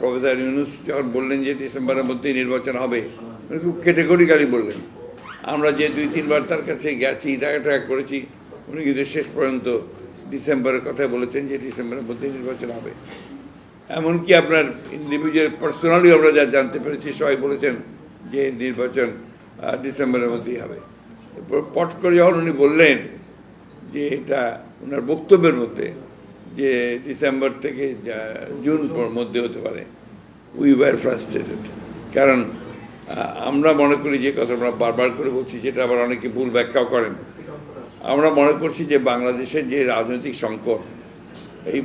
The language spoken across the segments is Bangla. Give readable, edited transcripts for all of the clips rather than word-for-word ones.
প্রফেসর ইউনূস যখন বললেন যে ডিসেম্বরের মধ্যেই নির্বাচন হবে, উনি খুব ক্যাটেগরিক্যালি বললেন। আমরা যে 2-3 বার তার কাছে গেছি, দেখা করেছি, উনি কিন্তু শেষ পর্যন্ত ডিসেম্বরের কথা বলেছেন যে ডিসেম্বরের মধ্যেই নির্বাচন হবে। এমনকি আপনার ইন্ডিভিজুয়াল পার্সোনালি আমরা যা জানতে পেরেছি, সবাই বলেছেন যে নির্বাচন ডিসেম্বরের মধ্যেই হবে। এরপর পট করে যখন উনি বললেন যে এটা ওনার বক্তব্যের মধ্যে যে ডিসেম্বর থেকে জুন মধ্যে হতে পারে, উই ওয়ার ফ্রাস্ট্রেটেড। কারণ আমরা মনে করি যে কথা আমরা বারবার করে বলছি, যেটা আবার অনেকে ভুল ব্যাখ্যাও করেন, আমরা মনে করছি যে বাংলাদেশের যে রাজনৈতিক সংকট, এই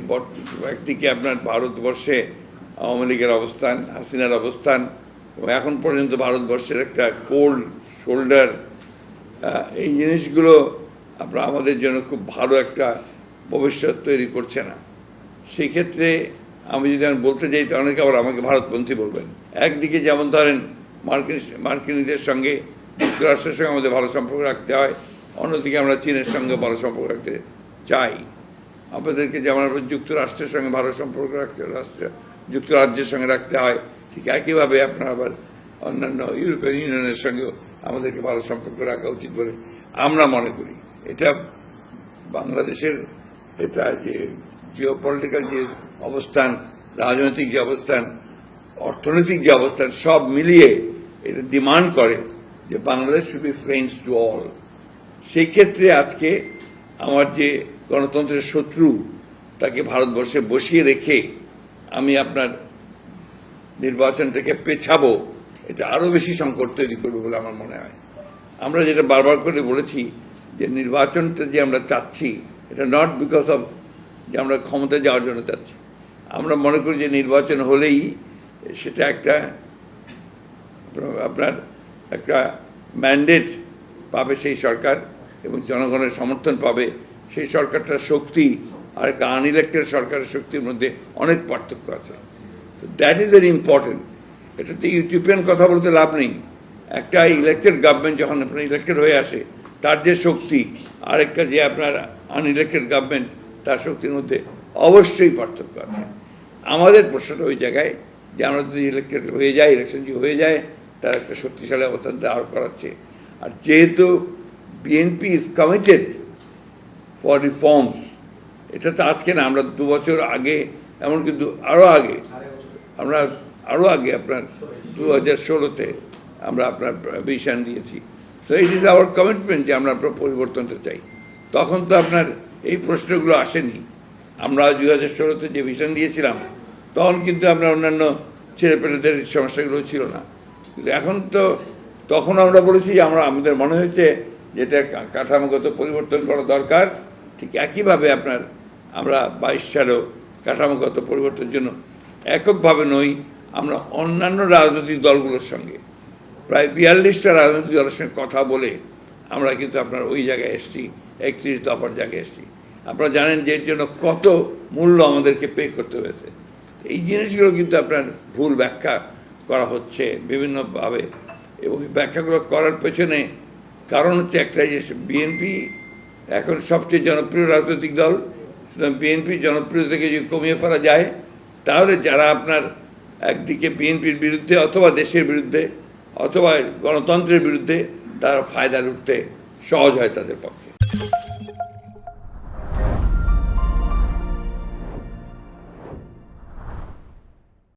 একদিকে আপনার ভারতবর্ষে আওয়ামী লীগের অবস্থান, হাসিনার অবস্থান, এবং এখন পর্যন্ত ভারতবর্ষের একটা কোল্ড শোল্ডার, এই জিনিসগুলো আপনার আমাদের জন্য খুব ভালো একটা ভবিষ্যৎ তৈরি করছে না। সেই ক্ষেত্রে আমি যদি বলতে যাই, তো অনেকে আবার আমাকে ভারতপন্থী বলবেন। একদিকে যেমন ধরেন মার্কিনীদের সঙ্গে, যুক্তরাষ্ট্রের সঙ্গে আমাদের ভালো সম্পর্ক রাখতে হয়, অন্যদিকে আমরা চীনের সঙ্গে ভালো সম্পর্ক রাখতে চাই। আমাদেরকে যেমন যুক্তরাষ্ট্রের সঙ্গে ভালো সম্পর্ক যুক্তরাজ্যের সঙ্গে রাখতে হয়, ঠিক একইভাবে আপনার আবার অন্যান্য ইউরোপিয়ান ইউনিয়নের সঙ্গেও আমাদেরকে ভালো সম্পর্ক রাখা উচিত বলে আমরা মনে করি। এটা বাংলাদেশের এটা যে জিওপলিটিক্যাল যে অবস্থান, রাজনৈতিক যে অবস্থান, অর্থনৈতিক যে অবস্থান, সব মিলিয়ে এটা ডিমান্ড করে যে Bangladesh should be friends to all. সেই ক্ষেত্রে আজকে আমার যে গণতন্ত্রের শত্রু, তাকে ভারতবর্ষে বসিয়ে রেখে আমি আপনার নির্বাচনটাকে পেছাবো, এটা আরও বেশি সংকট তৈরি করবে বলে আমার মনে হয়। আমরা যেটা বারবার করে বলেছি যে নির্বাচনটা যে আমরা চাচ্ছি, এটা নট বিকজ অফ যে আমরা ক্ষমতায় যাওয়ার জন্য চাচ্ছি। আমরা মনে করি যে নির্বাচন হলেই সেটা একটা আপনার একটা ম্যান্ডেট পাবে সেই সরকার, এবং জনগণের সমর্থন পাবে সেই সরকারটার শক্তি আর একটা আনইলেক্টেড সরকারের শক্তির মধ্যে অনেক পার্থক্য আছে। That is very important. এটাতে ইউটিউবিয়ান কথা বলতে লাভ নেই। একটা ইলেক্টেড গভর্নমেন্ট যখন আপনার ইলেক্টেড হয়ে আসে, তার যে শক্তি, আর একটা যে আপনার আনইলেক্টেড গভর্নমেন্ট, তার শক্তির মধ্যে অবশ্যই পার্থক্য আছে। আমাদের প্রশ্নটা ওই জায়গায় যে আমরা যদি ইলেক্টেড হয়ে যাই, ইলেকশন যে হয়ে যায়, তার একটা শক্তিশালী অবস্থান দাঁড় করাচ্ছে। আর যেহেতু BNP is committed for reforms, এটা তো আজকে না, আমরা 2 বছর আগে, এমনকি আরও আগে, আমরা আরও আগে আপনার 2016-তে আমরা আপনার ভিশন দিয়েছি। So it is our commitment যে আমরা আপনার পরিবর্তনটা চাই। তখন তো আপনার এই প্রশ্নগুলো আসেনি। আমরা 2016-তে যে ভিশন দিয়েছিলাম, তখন কিন্তু আমরা অন্যান্য ছেলেপেলেদের সমস্যাগুলো ছিল না। কিন্তু এখন তো, তখন আমরা বলেছি যে আমাদের মনে হয়েছে যেটা কাঠামোগত পরিবর্তন করা দরকার। ঠিক একইভাবে আপনার আমরা 22 সালেও কাঠামোগত পরিবর্তনের জন্য এককভাবে নই, আমরা অন্যান্য রাজনৈতিক দলগুলোর সঙ্গে, প্রায় 42টা রাজনৈতিক দলের সঙ্গে কথা বলে আমরা কিন্তু আপনার ওই জায়গায় এসেছি, 31 দফার জায়গায় এসেছি। আপনারা জানেন যে এর জন্য কত মূল্য আমাদেরকে পে করতে হয়েছে। এই জিনিসগুলো কিন্তু আপনার ভুল ব্যাখ্যা করা হচ্ছে বিভিন্নভাবে, এবং এই ব্যাখ্যাগুলো করার পেছনে কারণ হচ্ছে একটাই, যে বিএনপি এখন সবচেয়ে জনপ্রিয় রাজনৈতিক দল। সুতরাং বিএনপির জনপ্রিয়তাকে যদি কমিয়ে ফেলা যায়, তাহলে যারা আপনার একদিকে বিএনপির বিরুদ্ধে অথবা দেশের বিরুদ্ধে অথবা গণতন্ত্রের বিরুদ্ধে, তারা ফায়দা লুটতে সহজ হয় তাদের পক্ষে।